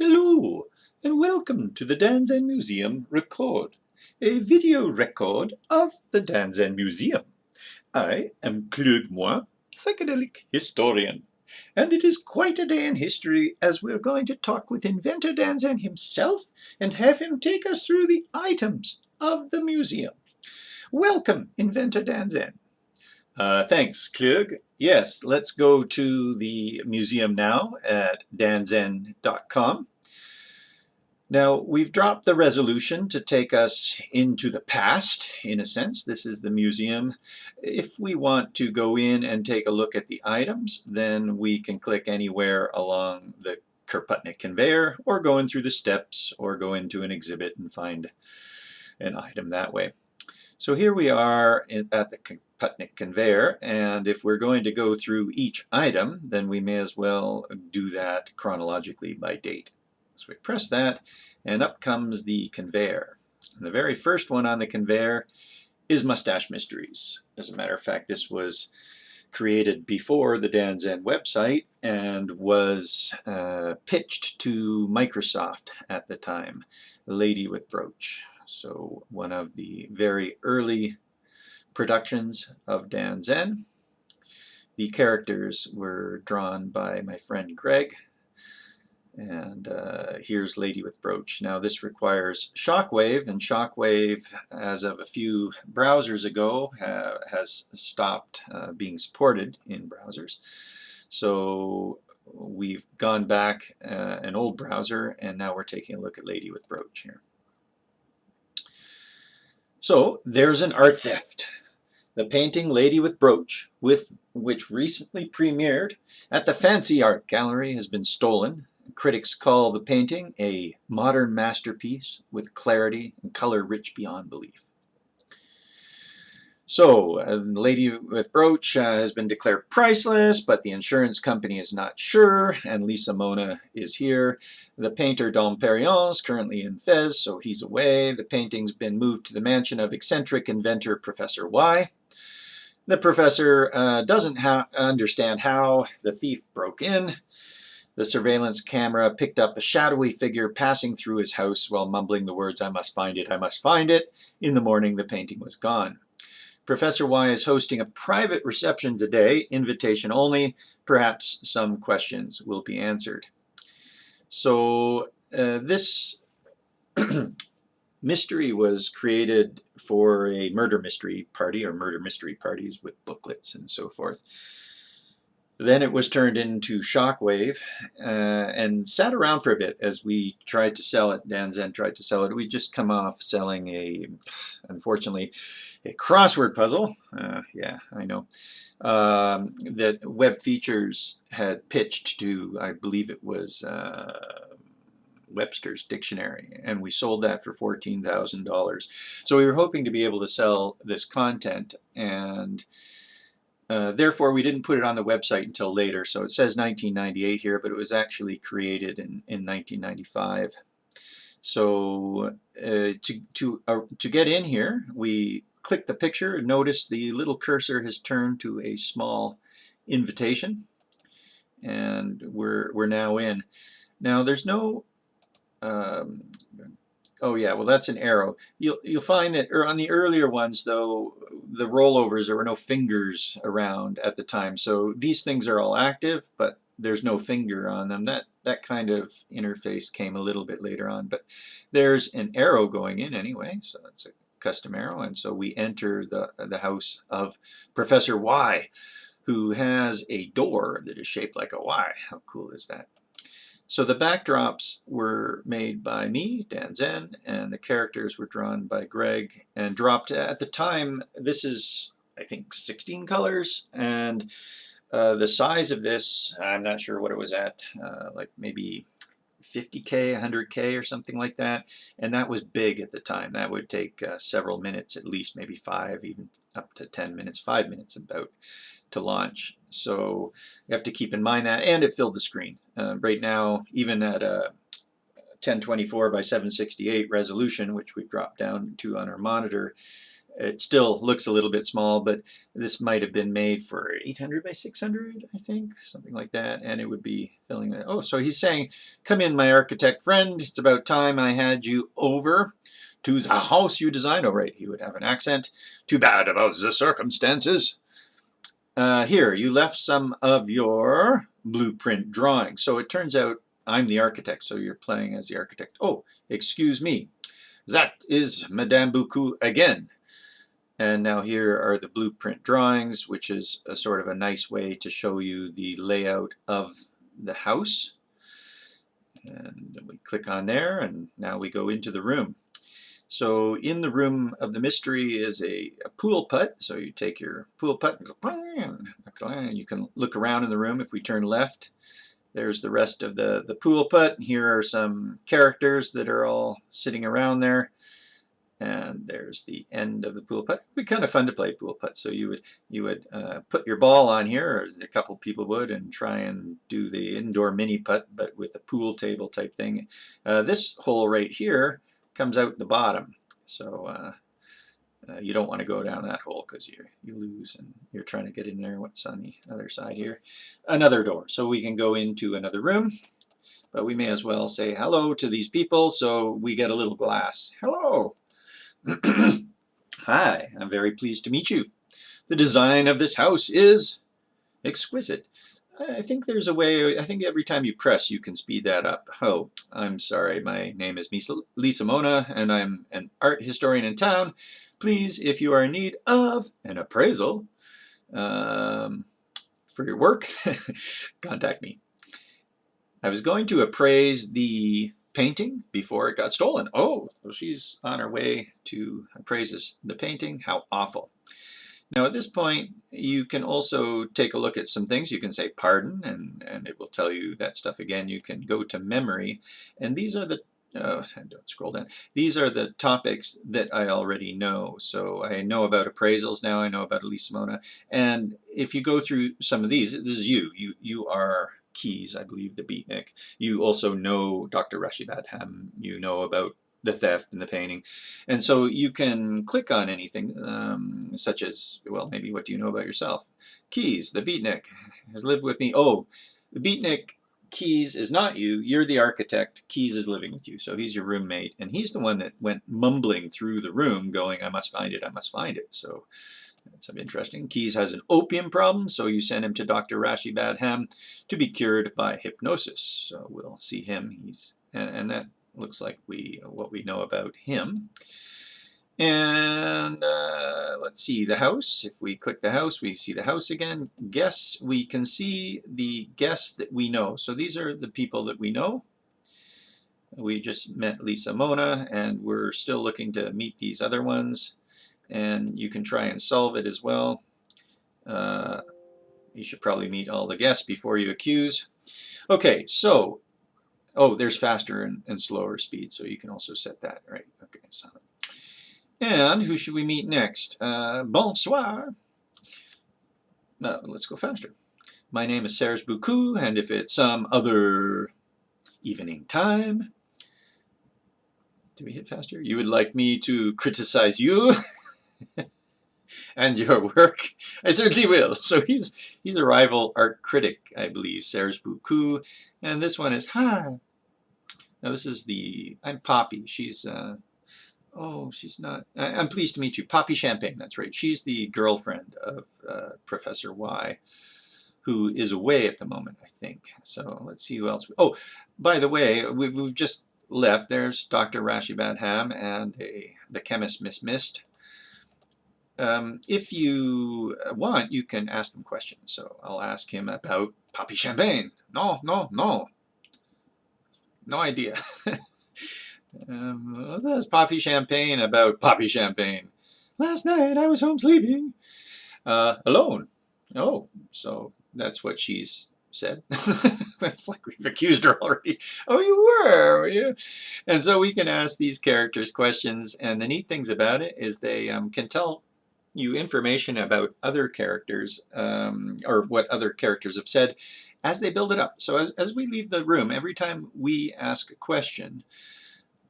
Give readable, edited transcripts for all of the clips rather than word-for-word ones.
Hello, and welcome to the Danzen Museum Record, a video record of the Danzen Museum. I am Cluug, Moins, Psychedelic historian, and it is quite a day in history as we're going to talk with inventor Danzen himself and have him take us through the items of the museum. Welcome, inventor Danzen. Thanks, Cluug. Yes, let's go to the museum now at danzen.com. Now, we've dropped the resolution to take us into the past, in a sense. This is the museum. If we want to go in and take a look at the items, then we can click anywhere along the Kropotnik conveyor, or go in through the steps, or go into an exhibit and find an item that way. So here we are at the Kropotnik conveyor, and if we're going to go through each item, then we may as well do that chronologically by date. So we press that, and up comes the conveyor. And the very first one on the conveyor is Moustache Mysteries. As a matter of fact, this was created before the Danzen website and was pitched to Microsoft at the time, Lady with Brooch. So one of the very early productions of Danzen. The characters were drawn by my friend Greg. And here's Lady with Brooch. Now this requires Shockwave, and Shockwave, as of a few browsers ago, has stopped being supported in browsers. So we've gone back an old browser, and now we're taking a look at Lady with Brooch here. So there's an art theft. The painting Lady with Brooch, which recently premiered at the Fancy Art Gallery, has been stolen. Critics call the painting a modern masterpiece with clarity and color rich beyond belief. So, Lady with Brooch has been declared priceless, but the insurance company is not sure, and Lisa Mona is here. The painter Domperion is currently in Fez, so he's away. The painting's been moved to the mansion of eccentric inventor Professor Y. The professor doesn't understand how the thief broke in. The surveillance camera picked up a shadowy figure passing through his house while mumbling the words, "I must find it, I must find it." In the morning, the painting was gone. Professor Y is hosting a private reception today, invitation only. Perhaps some questions will be answered. So this mystery was created for a murder mystery party, or murder mystery parties with booklets and so forth. Then it was turned into Shockwave and sat around for a bit as we tried to sell it. Danzen tried to sell it. We just come off selling unfortunately, a crossword puzzle. Yeah, I know. That Web Features had pitched to, I believe it was Webster's Dictionary, and we sold that for $14,000. So we were hoping to be able to sell this content, and therefore, we didn't put it on the website until later. So it says 1998 here, but it was actually created in 1995. So to get in here, we click the picture. Notice the little cursor has turned to a small invitation, and we're now in. Now there's no oh yeah, well that's an arrow. You'll find that on the earlier ones though, the rollovers, there were no fingers around at the time. So these things are all active, but there's no finger on them. That kind of interface came a little bit later on, but there's an arrow going in anyway, so that's a custom arrow, and so we enter the house of Professor Y, who has a door that is shaped like a Y. How cool is that? So the backdrops were made by me, Danzen, and the characters were drawn by Greg and dropped at the time. This is, I think, 16 colors, and the size of this, I'm not sure what it was at, like maybe 50K, 100K or something like that, and that was big at the time. That would take several minutes, at least maybe 5, even up to 10 minutes, 5 minutes about, to launch. So you have to keep in mind that, and it filled the screen. Right now, even at a 1024 by 768 resolution, which we've dropped down to on our monitor, It still looks a little bit small, but this might have been made for 800 by 600, I think, something like that, and it would be filling it. Oh, so he's saying, come in, my architect friend. It's about time I had you over to the house you designed. Oh, right, he would have an accent. Too bad about the circumstances. Here, you left some of your blueprint drawings. So it turns out I'm the architect, so you're playing as the architect. Oh, excuse me. That is Madame Buku again. And now here are the blueprint drawings, which is a sort of a nice way to show you the layout of the house. And we click on there, and now we go into the room. So in the room of the mystery is a pool putt. So you take your pool putt, and you can look around in the room. If we turn left, there's the rest of the pool putt. Here are some characters that are all sitting around there. And there's the end of the pool putt. It'd be kind of fun to play pool putt. So you would put your ball on here, or a couple people would, and try and do the indoor mini putt, but with a pool table type thing. This hole right here comes out the bottom. So you don't want to go down that hole because you lose, and you're trying to get in there. What's on the other side here? Another door. So we can go into another room, but we may as well say hello to these people. So we get a little glass. Hello. Hi, I'm very pleased to meet you. The design of this house is exquisite. I think there's a way, I think every time you press you can speed that up. Oh, I'm sorry, my name is Lisa Mona and I'm an art historian in town. Please, if you are in need of an appraisal for your work, contact me. I was going to appraise the painting before it got stolen. Oh, so she's on her way to appraise the painting. How awful. Now at this point, you can also take a look at some things. You can say pardon, and it will tell you that stuff again. You can go to memory, and these are the, oh, don't scroll down. These are the topics that I already know. So I know about appraisals now. I know about Elisa Mona. And if you go through some of these, this is you. You are Keys, I believe, the beatnik. You also know Dr. Rashid Badham. You know about the theft and the painting. And so you can click on anything, such as, well, maybe what do you know about yourself? Keys, the beatnik, has lived with me. Oh, the beatnik, Keys, is not you. You're the architect. Keys is living with you. So he's your roommate. And he's the one that went mumbling through the room going, I must find it, I must find it. So that's interesting. Keys has an opium problem, so you send him to Dr. Rashid Badham to be cured by hypnosis. So we'll see him. And that looks like what we know about him. And let's see the house. If we click the house, we see the house again. Guests, we can see the guests that we know. So these are the people that we know. We just met Lisa Mona, and we're still looking to meet these other ones. And you can try and solve it as well. You should probably meet all the guests before you accuse. Okay, so, oh, there's faster and slower speed, so you can also set that, right? Okay, so. And who should we meet next? Bonsoir. No, let's go faster. My name is Serge Buku, and if it's some other evening time, do we hit faster? You would like me to criticize you and your work? I certainly will. So he's a rival art critic, I believe, Serge Buku. And this one is, hi. Now this is I'm Poppy. She's, oh, she's not, I'm pleased to meet you. Poppy Champagne, that's right. She's the girlfriend of Professor Y, who is away at the moment, I think. So let's see who else. Oh, by the way, we've just left. There's Dr. Rashid Badham and the chemist Miss Mist. If you want, you can ask them questions. So I'll ask him about Poppy Champagne. No idea. What does Poppy Champagne about Poppy Champagne? Last night I was home sleeping. Alone. Oh, so that's what she's said. It's like we've accused her already. Oh, you were you? And so we can ask these characters questions, and the neat things about it is they can tell you information about other characters, or what other characters have said as they build it up. So as we leave the room, every time we ask a question,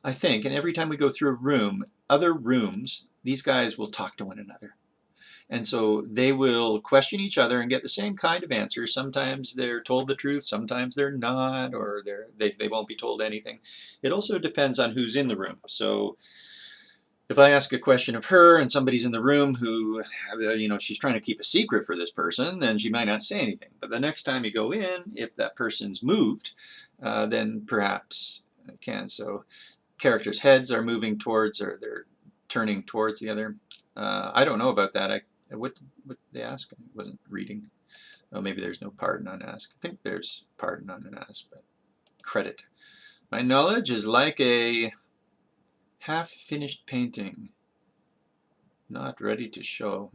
I think, and every time we go through a room, other rooms, these guys will talk to one another. And so they will question each other and get the same kind of answers. Sometimes they're told the truth, sometimes they're not, or they won't be told anything. It also depends on who's in the room. So if I ask a question of her and somebody's in the room who, she's trying to keep a secret for this person, then she might not say anything. But the next time you go in, if that person's moved, then perhaps it can. So characters' heads are moving towards, or they're turning towards the other. I don't know about that. What did they ask? I wasn't reading. Oh, maybe there's no pardon on ask. I think there's pardon on an ask, but credit. My knowledge is like a half-finished painting, not ready to show.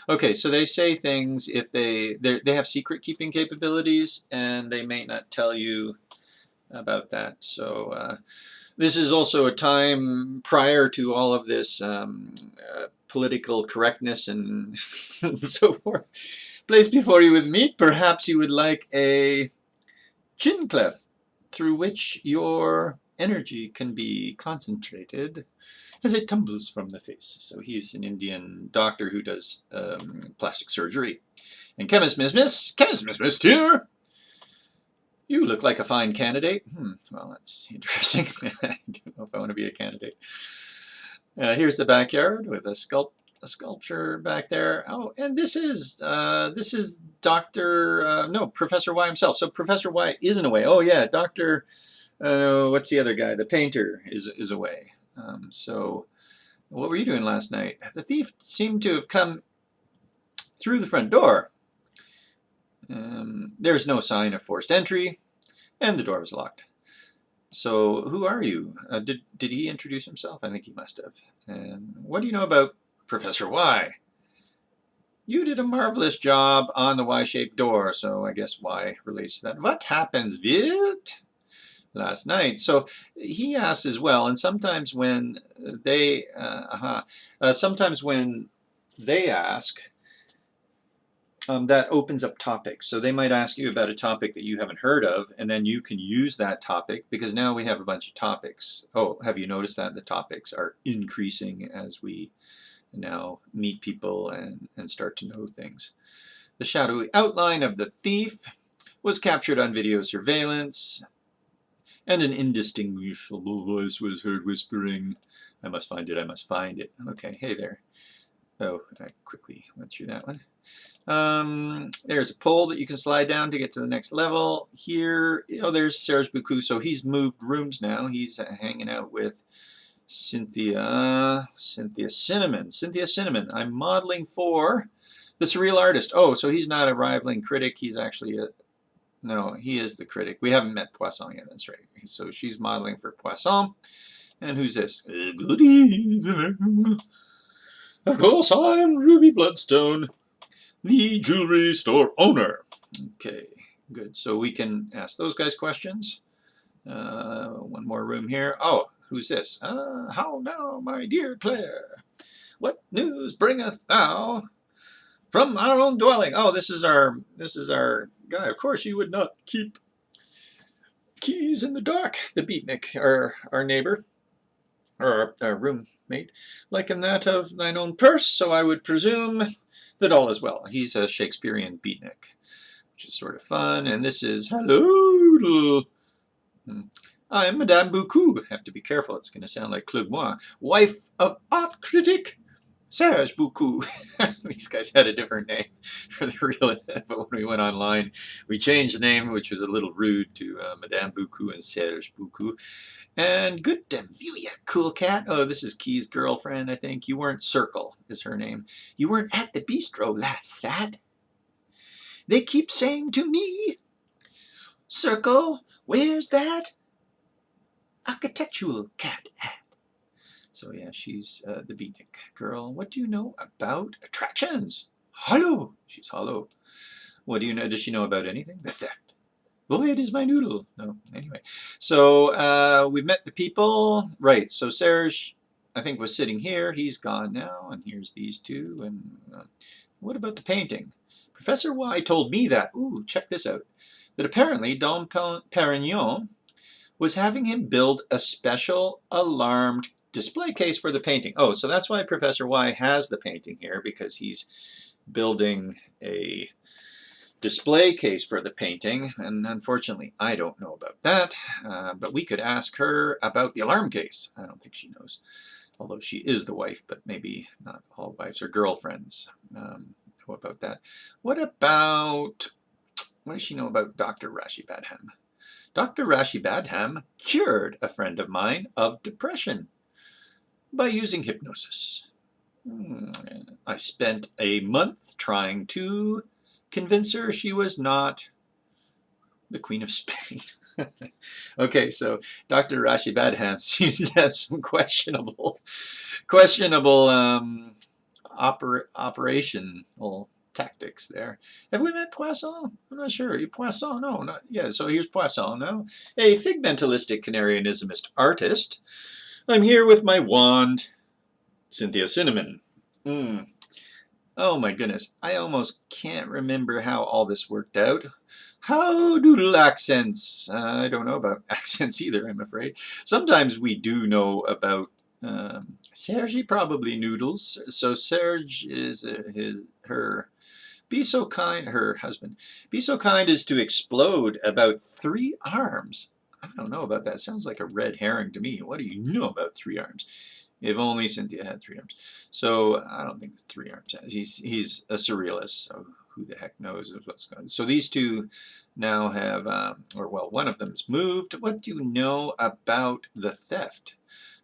Okay, so they say things if they have secret-keeping capabilities, and they may not tell you about that. So this is also a time prior to all of this political correctness and, and so forth. Place before you with meat. Perhaps you would like a chin cleft through which your energy can be concentrated as it tumbles from the face. So he's an Indian doctor who does plastic surgery. And Chemist Miss here. You look like a fine candidate. Well, that's interesting. I don't know if I want to be a candidate. Here's the backyard with a sculpture back there. Oh, and this is Professor Y himself. So Professor Y isn't away. Oh yeah, Doctor. What's the other guy? The painter is away. So what were you doing last night? The thief seemed to have come through the front door. There's no sign of forced entry, and the door was locked. So who are you? Did he introduce himself? I think he must have. And what do you know about Professor Y? You did a marvelous job on the Y-shaped door, so I guess Y relates to that. What happens with last night? So he asks as well, and sometimes when they ask, that opens up topics. So they might ask you about a topic that you haven't heard of, and then you can use that topic because now we have a bunch of topics. Oh, have you noticed that the topics are increasing as we now meet people and start to know things? The shadowy outline of the thief was captured on video surveillance, and an indistinguishable voice was heard whispering, I must find it, I must find it. Okay, hey there. Oh, I quickly went through that one. There's a pole that you can slide down to get to the next level. Here, there's Serge Buku. So he's moved rooms now. He's hanging out with Cynthia Cinnamon. I'm modeling for the surreal artist. Oh, so he's not a rivaling critic. He's actually no, he is the critic. We haven't met Poisson yet. That's right. So she's modeling for Poisson. And who's this? Good evening. Of course, I'm Ruby Bloodstone, the jewelry store owner. Okay, good. So we can ask those guys questions. One more room here. Oh, who's this? How now, my dear Claire? What news bringeth thou from our own dwelling? Oh, this is our guy. Of course, you would not keep keys in the dark. The beatnik, our neighbor, or our roommate, like in that of thine own purse. So I would presume that all is well. He's a Shakespearean beatnik, which is sort of fun. And this is, hello, I'm Madame Buku. Have to be careful. It's going to sound like Cluug, Moins, wife of art critic Serge Buku. These guys had a different name for the real, but when we went online, we changed the name, which was a little rude, to Madame Buku and Serge Buku. And good to view you, cool cat. Oh, this is Key's girlfriend, I think. You weren't Circle, is her name. You weren't at the bistro last Sat. They keep saying to me, Circle, where's that architectural cat at? So yeah, she's the beatnik girl. What do you know about attractions? Hollow. She's hollow. What do you know? Does she know about anything? The theft. Void is my noodle. No, anyway. So we've met the people. Right, so Serge, I think, was sitting here. He's gone now, and here's these two. And what about the painting? Professor Y told me that, ooh, check this out, that apparently Dom Perignon was having him build a special alarmed display case for the painting. Oh, so that's why Professor Y has the painting here, because he's building a display case for the painting, and unfortunately I don't know about that, but we could ask her about the alarm case. I don't think she knows, although she is the wife, but maybe not all wives are girlfriends. Know about that. What does she know about Dr. Rashi Badham? Dr. Rashi Badham cured a friend of mine of depression by using hypnosis. I spent a month trying to convince her she was not the Queen of Spain. Okay, so Dr. Rashi Badham seems to have some questionable operational tactics there. Have we met Poisson? I'm not sure. You Poisson? No, not yeah. So here's Poisson now, a figmentalistic Canarianismist artist. I'm here with my wand, Cynthia Cinnamon. Oh my goodness, I almost can't remember how all this worked out. How doodle accents? I don't know about accents either, I'm afraid. Sometimes we do know about Sergi probably noodles. So Serge is her be so kind, her husband. Be so kind as to explode about 3 arms. I don't know about that. Sounds like a red herring to me. What do you know about 3 arms? If only Cynthia had 3 arms. So I don't think it's 3 arms. He's a surrealist, so who the heck knows what's going on. So these two now have, or well, one of them is moved. What do you know about the theft?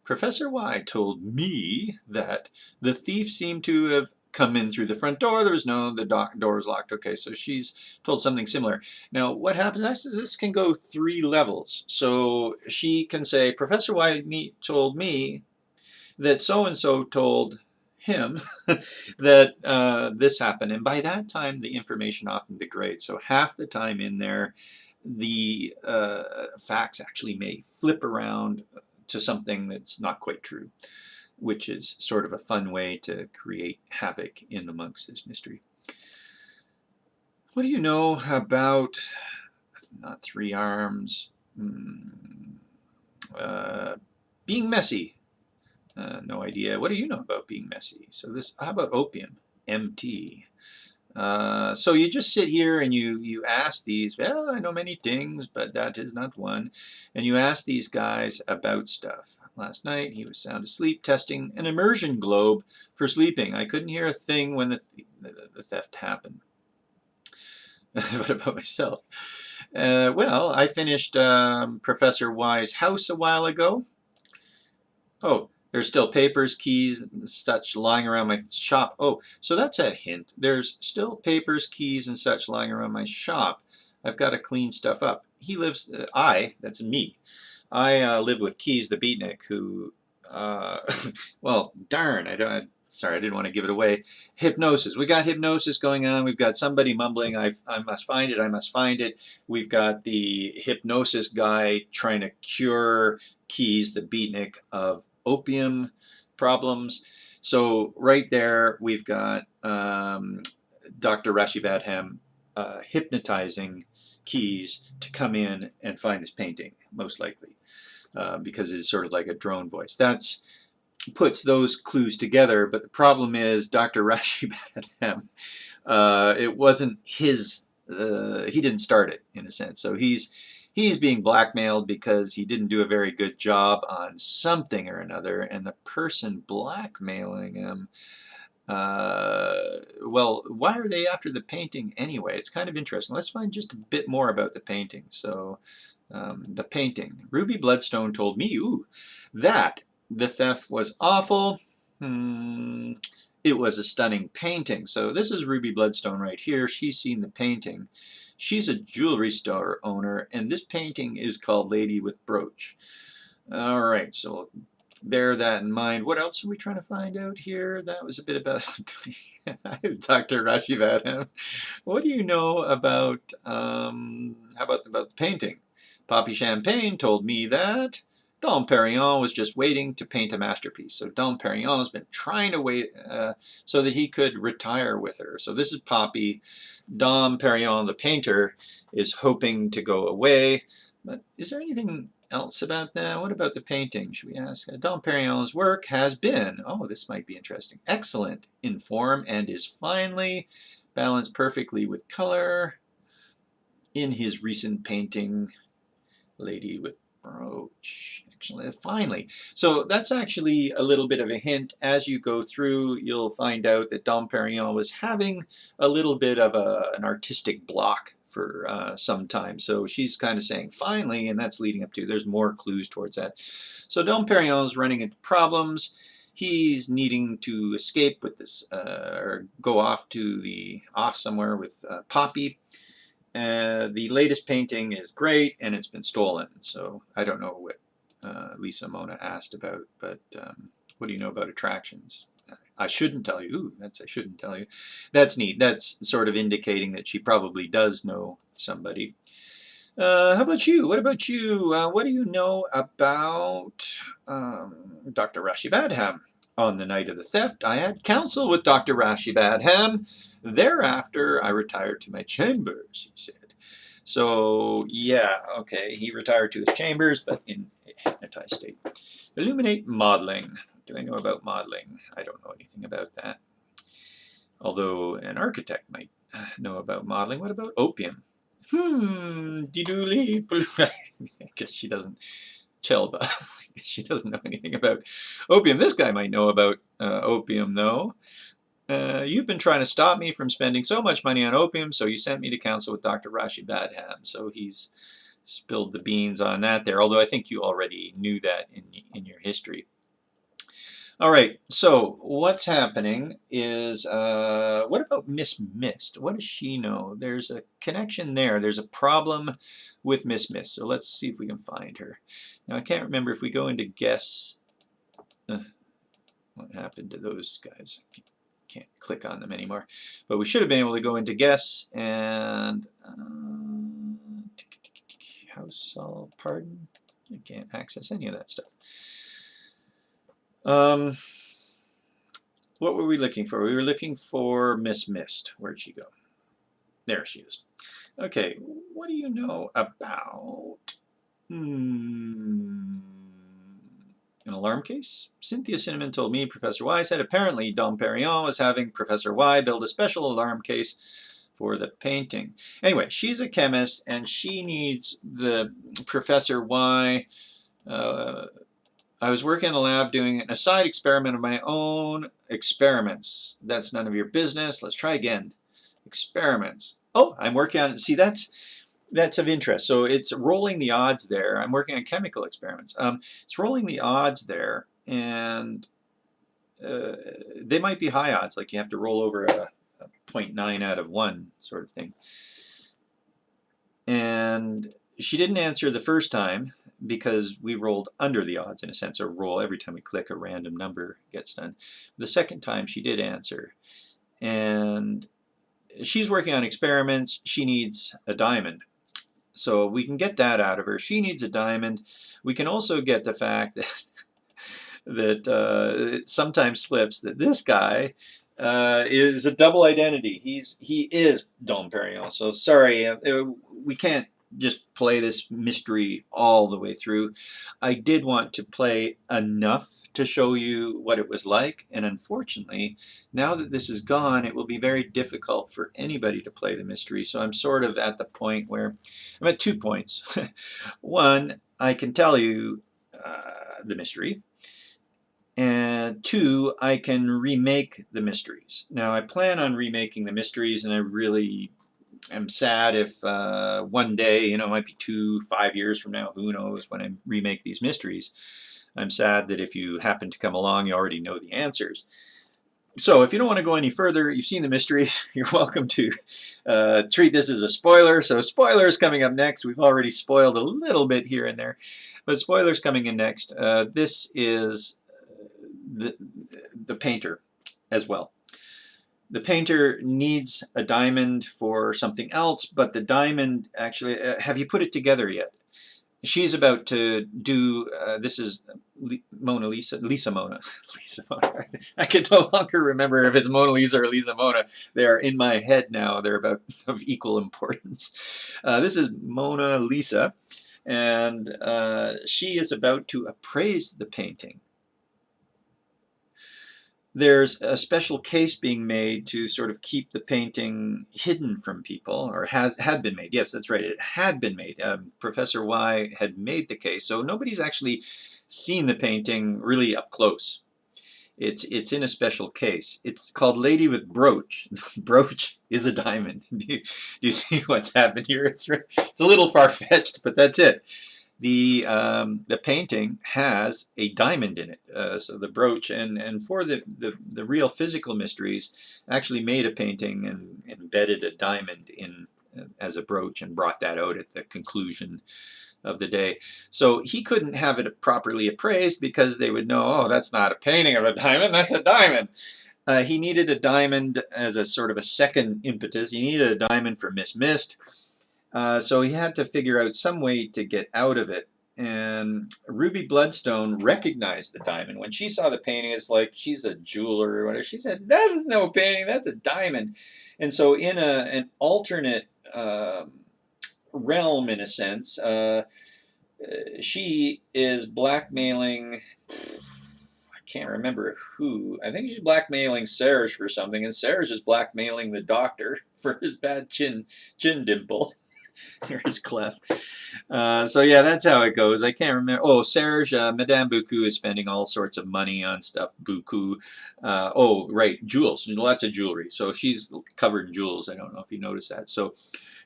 Professor Y told me that the thief seemed to have come in through the front door. There was the door was locked. Okay, so she's told something similar. Now, what happens next is this can go 3 levels. So she can say, Professor Y told me that so-and-so told him that this happened. And by that time, the information often degrades. So half the time in there, the facts actually may flip around to something that's not quite true, which is sort of a fun way to create havoc in amongst this mystery. What do you know about, not 3 arms, being messy? No idea. What do you know about being messy? So this, how about opium? MT. So you just sit here and you ask these, well, I know many things, but that is not one. And you ask these guys about stuff. Last night he was sound asleep testing an immersion globe for sleeping. I couldn't hear a thing when the theft happened. What about myself? Well, I finished Professor Y's house a while ago. Oh, there's still papers, keys, and such lying around my shop. Oh, so that's a hint. There's still papers, keys, and such lying around my shop. I've got to clean stuff up. He lives, that's me. I live with Keys the Beatnik, who, well, darn, sorry, I didn't want to give it away. Hypnosis. We got hypnosis going on. We've got somebody mumbling, I must find it, I must find it. We've got the hypnosis guy trying to cure Keys the Beatnik of opium problems. So right there, we've got Dr. Rashi Badham hypnotizing Keys to come in and find this painting, most likely, because it's sort of like a drone voice. That's puts those clues together, but the problem is Dr. Rashi Badham, it wasn't his, he didn't start it in a sense. So he's being blackmailed because he didn't do a very good job on something or another, and the person blackmailing him, well, why are they after the painting anyway? It's kind of interesting. Let's find just a bit more about the painting. So the painting. Ruby Bloodstone told me, that the theft was awful. It was a stunning painting. So this is Ruby Bloodstone right here. She's seen the painting. She's a jewelry store owner, and this painting is called Lady with Brooch. All right, so bear that in mind. What else are we trying to find out here? That was a bit about Dr. Rashi Badham. What do you know about, how about the painting? Poppy Champagne told me that Dom Perignon was just waiting to paint a masterpiece. So Dom Perignon has been trying to wait so that he could retire with her. So this is Poppy. Dom Perignon, the painter, is hoping to go away. But is there anything else about that? What about the painting? Should we ask? Dom Perrignon's work has been, oh, this might be interesting, excellent in form and is finely balanced perfectly with color in his recent painting, Lady with Brooch. Actually, finally. So that's actually a little bit of a hint. As you go through, you'll find out that Dom Perignon was having a little bit of an artistic block for some time. So she's kind of saying finally, and that's leading up to, there's more clues towards that. So Dom Perignon's running into problems. He's needing to escape with this, or go off somewhere with Poppy. The latest painting is great, and it's been stolen. So I don't know what Lisa Mona asked about, but what do you know about attractions? I shouldn't tell you. Ooh, I shouldn't tell you. That's neat. That's sort of indicating that she probably does know somebody. How about you? What about you? What do you know about Dr. Rashi Badham? On the night of the theft, I had counsel with Dr. Rashi Badham. Thereafter, I retired to my chambers, he said. So, yeah, okay, he retired to his chambers, but in a hypnotized state. Illuminate modeling. What do I know about modeling? I don't know anything about that. Although an architect might know about modeling. What about opium? Didooli. I guess she doesn't. Chelba. I guess she doesn't know anything about opium. This guy might know about opium, though. You've been trying to stop me from spending so much money on opium, so you sent me to counsel with Dr. Rashi Badham. So he's spilled the beans on that there, although I think you already knew that in your history. All right, so what's happening is, what about Miss Mist? What does she know? There's a connection there. There's a problem with Miss Mist. So let's see if we can find her. Now, I can't remember if we go into guess. What happened to those guys? Can't click on them anymore. But we should have been able to go into guess and household pardon. You can't access any of that stuff. What were we looking for? We were looking for Miss Mist. Where'd she go? There she is. Okay, what do you know about an alarm case? Cynthia Cinnamon told me Professor Y said apparently Dom Perignon was having Professor Y build a special alarm case for the painting. Anyway, she's a chemist and she needs the Professor Y. I was working in the lab doing an aside experiment of my own. Experiments. That's none of your business. Let's try again. Experiments. Oh, I'm working on, see, that's of interest. So it's rolling the odds there. I'm working on chemical experiments. It's rolling the odds there, and they might be high odds, like you have to roll over a 0.9 out of 1 sort of thing. And she didn't answer the first time because we rolled under the odds in a sense, or roll every time we click a random number gets done. The second time she did answer. And she's working on experiments. She needs a diamond. So we can get that out of her. She needs a diamond. We can also get the fact that it sometimes slips that this guy is a double identity. He is Dom Perignon. So sorry, we can't just play this mystery all the way through. I did want to play enough to show you what it was like, and unfortunately, now that this is gone, it will be very difficult for anybody to play the mystery. So I'm sort of at the point where I'm at 2 points. One, I can tell you the mystery. And 2, I can remake the mysteries. Now, I plan on remaking the mysteries, and I really am sad if one day, it might be 5 years from now, who knows, when I remake these mysteries. I'm sad that if you happen to come along, you already know the answers. So if you don't want to go any further, you've seen the mystery, you're welcome to treat this as a spoiler. So spoilers coming up next. We've already spoiled a little bit here and there, but spoilers coming in next. This is the painter as well. The painter needs a diamond for something else, but the diamond actually, have you put it together yet? She's about to do, this is Lisa Mona. I can no longer remember if it's Mona Lisa or Lisa Mona. They are in my head now. They're about of equal importance. This is Mona Lisa. and she is about to appraise the painting. There's a special case being made to sort of keep the painting hidden from people, or had been made. Yes, that's right. It had been made. Professor Y had made the case, so nobody's actually seen the painting really up close. It's in a special case. It's called Lady with Brooch. Brooch is a diamond. Do you see what's happened here? It's a little far-fetched, but that's it. The painting has a diamond in it, so the brooch, and for the real physical mysteries, actually made a painting and embedded a diamond in as a brooch and brought that out at the conclusion of the day. So he couldn't have it properly appraised because they would know, oh, that's not a painting of a diamond, that's a diamond. He needed a diamond as a sort of a second impetus. He needed a diamond for Miss Mist. So he had to figure out some way to get out of it. And Ruby Bloodstone recognized the diamond. When she saw the painting, it's like, she's a jeweler or whatever. She said, that's no painting, that's a diamond. And so in an alternate realm, in a sense, she is blackmailing, I can't remember who. I think she's blackmailing Serge for something, and Serge is blackmailing the doctor for his bad chin dimple. Or his clef. So yeah, that's how it goes. I can't remember. Oh, Serge, Madame Buku is spending all sorts of money on stuff. Buku. Oh, right, jewels. Lots of jewelry. So she's covered in jewels. I don't know if you noticed that. So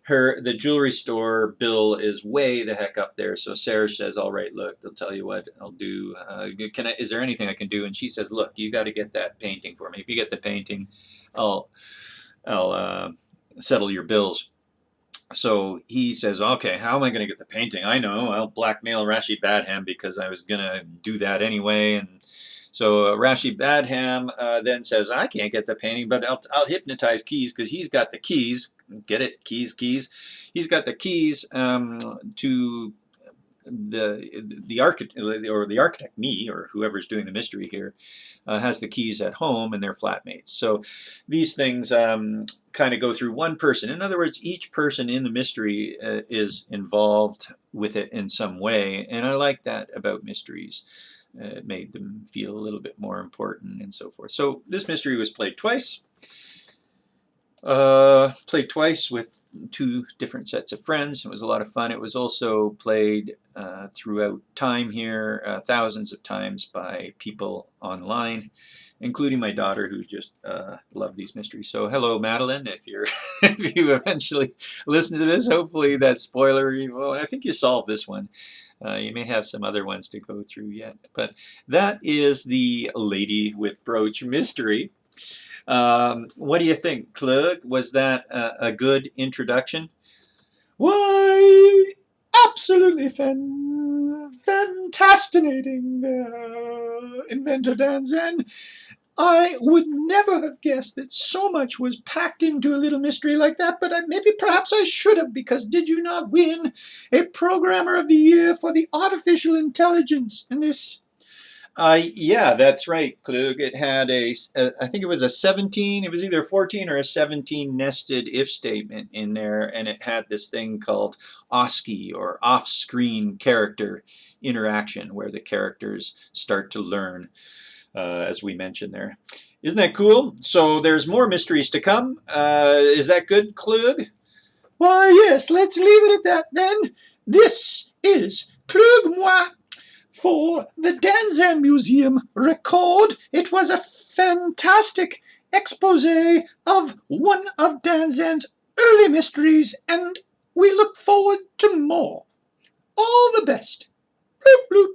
the jewelry store bill is way the heck up there. So Serge says, all right, look, they'll tell you what I'll do. Is there anything I can do? And she says, look, you got to get that painting for me. If you get the painting, I'll settle your bills. So he says, okay, how am I going to get the painting? I know, I'll blackmail Rashid Badham because I was going to do that anyway. And so Rashid Badham then says, I can't get the painting, but I'll hypnotize Keys because he's got the keys. Get it? Keys. He's got the keys to the architect, or the architect, me, or whoever's doing the mystery here, has the keys at home, and they're flatmates. So these things kind of go through one person. In other words, each person in the mystery is involved with it in some way, and I like that about mysteries. It made them feel a little bit more important and so forth. So this mystery was played twice. Played twice with two different sets of friends. It was a lot of fun. It was also played throughout time here, thousands of times by people online, including my daughter, who just loved these mysteries. So hello, Madeline, if you're if you eventually listen to this, hopefully that spoiler, well, I think you solved this one. You may have some other ones to go through yet, but that is the Lady with Brooch mystery. What do you think, Clug? Was that a good introduction? Why, absolutely fantascinating there, Inventor Dan Zen. I would never have guessed that so much was packed into a little mystery like that, but perhaps I should have, because did you not win a Programmer of the Year for the Artificial Intelligence in this? Yeah, that's right, Clug. It had I think it was a 17, it was either a 14 or a 17 nested if statement in there, and it had this thing called OSCE, or off-screen character interaction, where the characters start to learn, as we mentioned there. Isn't that cool? So there's more mysteries to come. Is that good, Clug? Why, yes, let's leave it at that then. This is Clug Moi. For the Dan Zen Museum record, it was a fantastic expose of one of Dan Zen's early mysteries, and we look forward to more. All the best. Bloop, bloop.